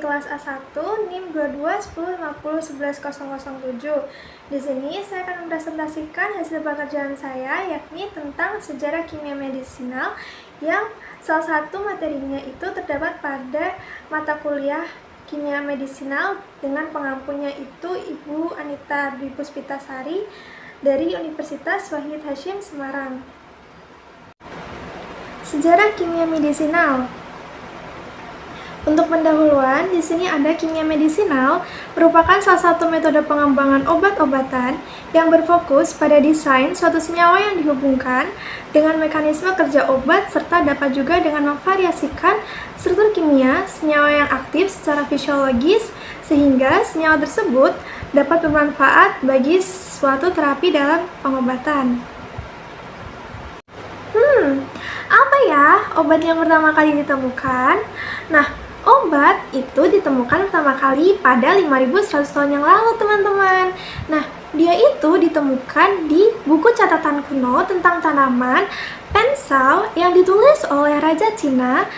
kelas A1 NIM 2210501107. Di sini saya akan mempresentasikan hasil pekerjaan saya, yakni tentang sejarah kimia medisinal yang salah satu materinya itu terdapat pada mata kuliah kimia medisinal dengan pengampunya itu Ibu Anita Dwi Puspitasari dari Universitas Wahid Hasyim Semarang. Sejarah kimia medisinal. Untuk pendahuluan, di sini ada kimia medisinal merupakan salah satu metode pengembangan obat-obatan yang berfokus pada desain suatu senyawa yang dihubungkan dengan mekanisme kerja obat serta dapat juga dengan memvariasikan struktur kimia senyawa yang aktif secara fisiologis sehingga senyawa tersebut dapat bermanfaat bagi suatu terapi dalam pengobatan. Apa ya obat yang pertama kali ditemukan? Nah, obat itu ditemukan pertama kali pada 5100 tahun yang lalu, teman-teman. Nah, dia itu ditemukan di buku catatan kuno tentang tanaman pensau yang ditulis oleh Raja Cina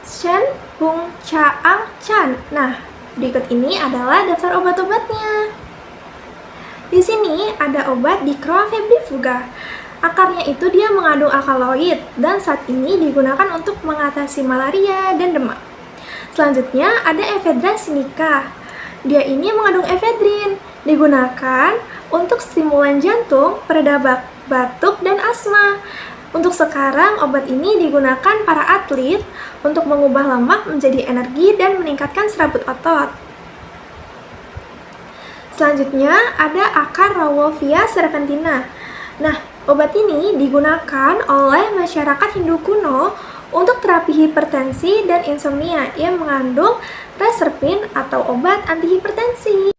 Shen Hung Chaang Chan. Nah, berikut ini adalah daftar obat-obatnya. Di sini ada obat Dicroa febrifuga. Akarnya itu dia mengandung alkaloid dan saat ini digunakan untuk mengatasi malaria dan demam. Selanjutnya ada ephedra sinica. Dia ini mengandung ephedrin, digunakan untuk stimulan jantung, pereda batuk dan asma. Untuk sekarang obat ini digunakan para atlet untuk mengubah lemak menjadi energi dan meningkatkan serabut otot. Selanjutnya ada akar Rauwolfia serpentina. Nah, obat ini digunakan oleh masyarakat Hindu kuno untuk terapi hipertensi dan insomnia yang mengandung reserpin atau obat antihipertensi.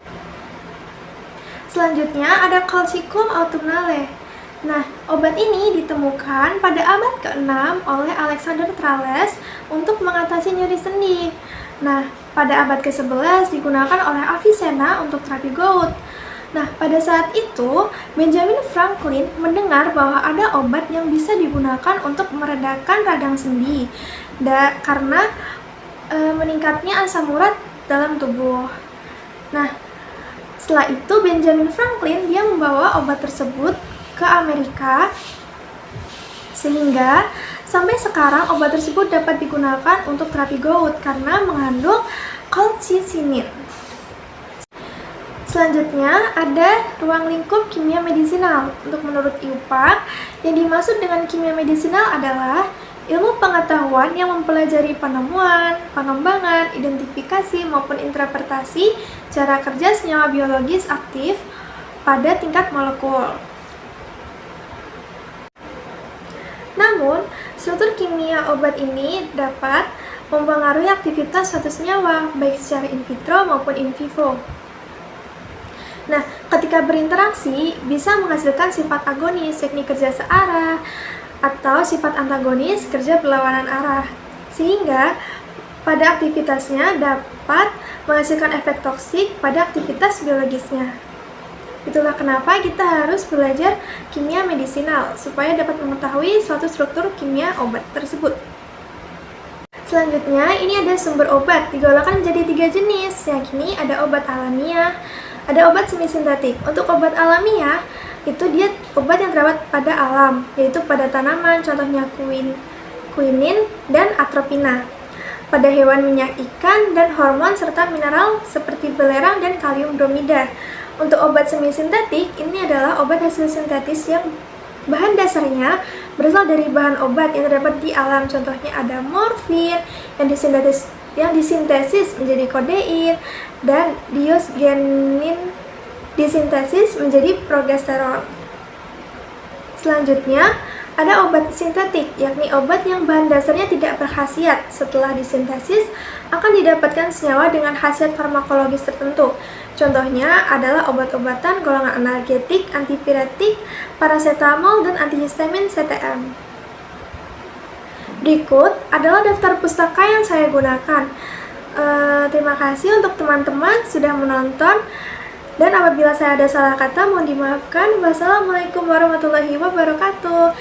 Selanjutnya ada Colchicum autumnale. Nah, obat ini ditemukan pada abad ke-6 oleh Alexander Thales untuk mengatasi nyeri sendi. Nah, pada abad ke-11 digunakan oleh Avicenna untuk terapi gout. Nah, pada saat itu, Benjamin Franklin mendengar bahwa ada obat yang bisa digunakan untuk meredakan radang sendi karena meningkatnya asam urat dalam tubuh. Nah, setelah itu Benjamin Franklin dia membawa obat tersebut ke Amerika sehingga sampai sekarang obat tersebut dapat digunakan untuk terapi gout karena mengandung colchicinin. Selanjutnya ada ruang lingkup kimia medisinal. Untuk menurut IUPAC, yang dimaksud dengan kimia medisinal adalah ilmu pengetahuan yang mempelajari penemuan, pengembangan, identifikasi maupun interpretasi cara kerja senyawa biologis aktif pada tingkat molekul. Namun, struktur kimia obat ini dapat mempengaruhi aktivitas suatu senyawa, baik secara in vitro maupun in vivo. Nah, ketika berinteraksi bisa menghasilkan sifat agonis, yakni kerja searah, atau sifat antagonis, kerja berlawanan arah, sehingga pada aktivitasnya dapat menghasilkan efek toksik pada aktivitas biologisnya. Itulah kenapa kita harus belajar kimia medisinal, supaya dapat mengetahui suatu struktur kimia obat tersebut. Selanjutnya, ini ada sumber obat, digolongkan menjadi 3 jenis, yakni ada obat alamiah, ada obat semi-sintetik. Untuk obat alamiah, itu dia obat yang terdapat pada alam, yaitu pada tanaman, contohnya quinin dan atropina. Pada hewan minyak ikan dan hormon serta mineral seperti belerang dan kalium bromida. Untuk obat semi-sintetik, ini adalah obat hasil sintetis yang bahan dasarnya berasal dari bahan obat yang terdapat di alam. Contohnya ada morfin yang disintesis menjadi kodein dan diosgenin disintesis menjadi progesteron. Selanjutnya ada obat sintetik, yakni obat yang bahan dasarnya tidak berkhasiat. Setelah disintesis akan didapatkan senyawa dengan khasiat farmakologis tertentu. Contohnya adalah obat-obatan golongan analgetik, antipiretik, paracetamol, dan antihistamin CTM. Berikut adalah daftar pustaka yang saya gunakan. Terima kasih untuk teman-teman sudah menonton, dan apabila saya ada salah kata mohon dimaafkan. Wassalamualaikum warahmatullahi wabarakatuh.